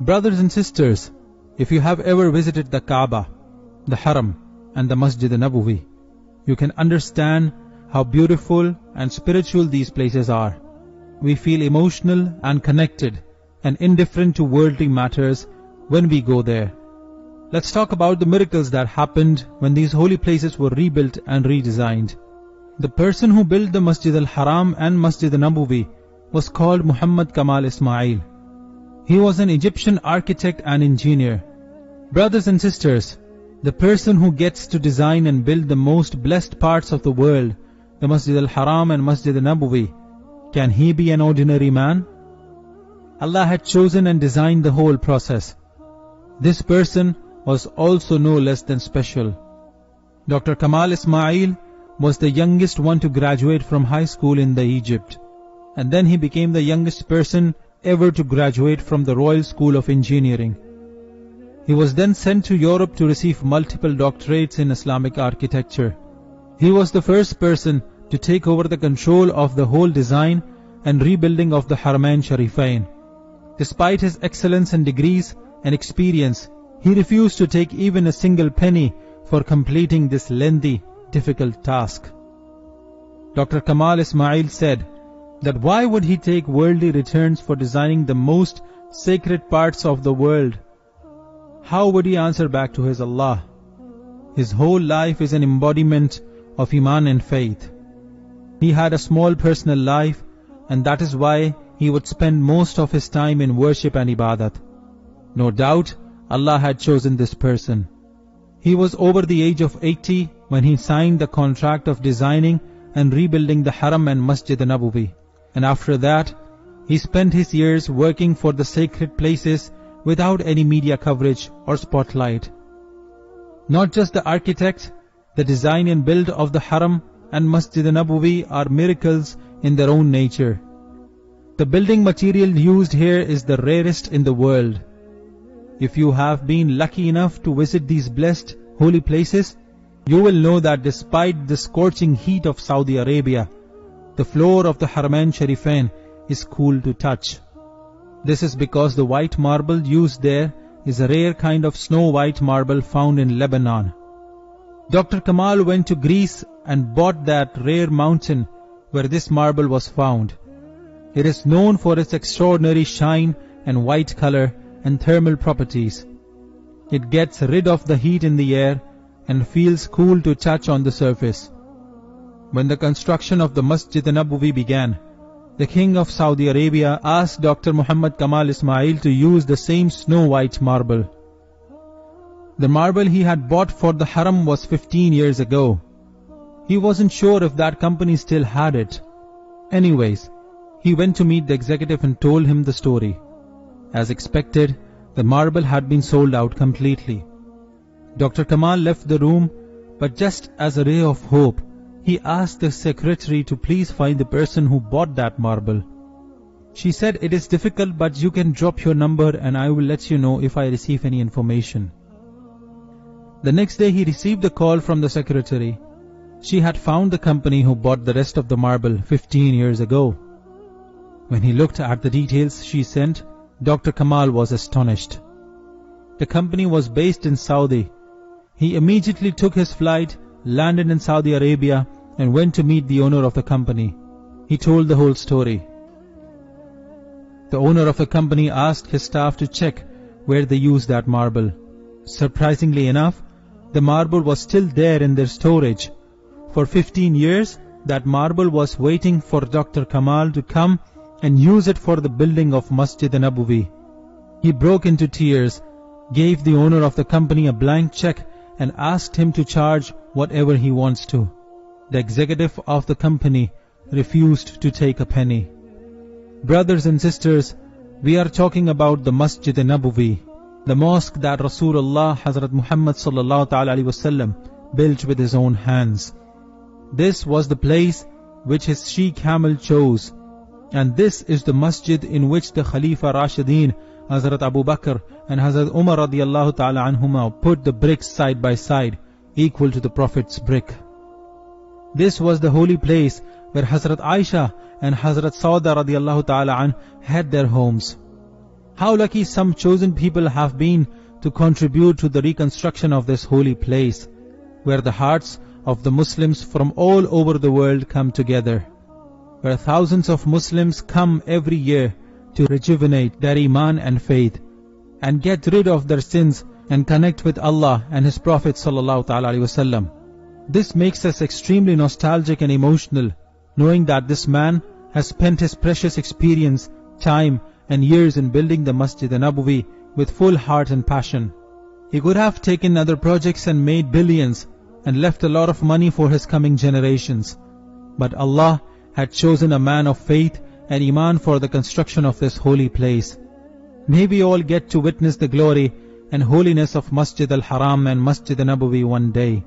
Brothers and sisters, if you have ever visited the Kaaba, the Haram and the masjid-al-nabawi, you can understand how beautiful and spiritual these places are. We feel emotional and connected and indifferent to worldly matters when we go there. Let's talk about the miracles that happened when these holy places were rebuilt and redesigned. The person who built the masjid-al-haram and masjid-al-nabawi was called Muhammad Kamal Ismail. He was an Egyptian architect and engineer. Brothers and sisters, the person who gets to design and build the most blessed parts of the world, the masjid-al-haram and masjid-al-nabawi, can he be an ordinary man? Allah had chosen and designed the whole process. This person was also no less than special. Dr. Kamal Ismail was the youngest one to graduate from high school in Egypt, and then he became the youngest person ever to graduate from the Royal School of Engineering. He was then sent to Europe to receive multiple doctorates in Islamic architecture. He was the first person to take over the control of the whole design and rebuilding of the Haramain Sharifain. Despite his excellence and degrees and experience, he refused to take even a single penny for completing this lengthy, difficult task. Dr. Kamal Ismail said that why would he take worldly returns for designing the most sacred parts of the world? How would he answer back to his Allah? His whole life is an embodiment of Iman and faith. He had a small personal life, and that is why he would spend most of his time in worship and ibadat. No doubt, Allah had chosen this person. He was over the age of 80 when he signed the contract of designing and rebuilding the Haram and Masjid-al-Nabawi. And after that, he spent his years working for the sacred places without any media coverage or spotlight. Not just the architect, the design and build of the Haram and Masjid-al-Nabawi are miracles in their own nature. The building material used here is the rarest in the world. If you have been lucky enough to visit these blessed holy places, you will know that despite the scorching heat of Saudi Arabia, the floor of the Haramain Sharifain is cool to touch. This is because the white marble used there is a rare kind of snow-white marble found in Lebanon. Dr. Kamal went to Greece and bought that rare mountain where this marble was found. It is known for its extraordinary shine and white color and thermal properties. It gets rid of the heat in the air and feels cool to touch on the surface. When the construction of the Masjid-al-Nabawi began, the King of Saudi Arabia asked Dr. Muhammad Kamal Ismail to use the same snow-white marble. The marble he had bought for the Haram was 15 years ago. He wasn't sure if that company still had it. Anyways, he went to meet the executive and told him the story. As expected, the marble had been sold out completely. Dr. Kamal left the room, but just as a ray of hope, he asked the secretary to please find the person who bought that marble. She said, "It is difficult, but you can drop your number and I will let you know if I receive any information." The next day he received a call from the secretary. She had found the company who bought the rest of the marble 15 years ago. When he looked at the details she sent, Dr. Kamal was astonished. The company was based in Saudi. He immediately took his flight, landed in Saudi Arabia, and went to meet the owner of the company. He told the whole story. The owner of the company asked his staff to check where they used that marble. Surprisingly enough, the marble was still there in their storage. For 15 years, that marble was waiting for Dr. Kamal to come and use it for the building of Masjid-al-Nabawi. He broke into tears, gave the owner of the company a blank check and asked him to charge whatever he wants to. The executive of the company refused to take a penny. Brothers and sisters, we are talking about the Masjid-al-Nabawi, the mosque that Rasulullah Hazrat Muhammad sallallahu ta'ala alaihi wasallam built with his own hands. This was the place which his she-camel chose, and this is the masjid in which the Khalifa Rashideen Hazrat Abu Bakr and Hazrat Umar radiyallahu ta'ala anhuma put the bricks side by side, equal to the Prophet's brick. This was the holy place where Hazrat Aisha and Hazrat Sauda radiyallahu ta'ala an had their homes. How lucky some chosen people have been to contribute to the reconstruction of this holy place, where the hearts of the Muslims from all over the world come together, where thousands of Muslims come every year to rejuvenate their iman and faith, and get rid of their sins and connect with Allah and His Prophet ﷺ. This makes us extremely nostalgic and emotional, knowing that this man has spent his precious experience, time and years in building the masjid-al-nabawi with full heart and passion. He could have taken other projects and made billions and left a lot of money for his coming generations. But Allah had chosen a man of faith and iman for the construction of this holy place. May we all get to witness the glory and holiness of Masjid al-Haram and Masjid-al-Nabawi one day.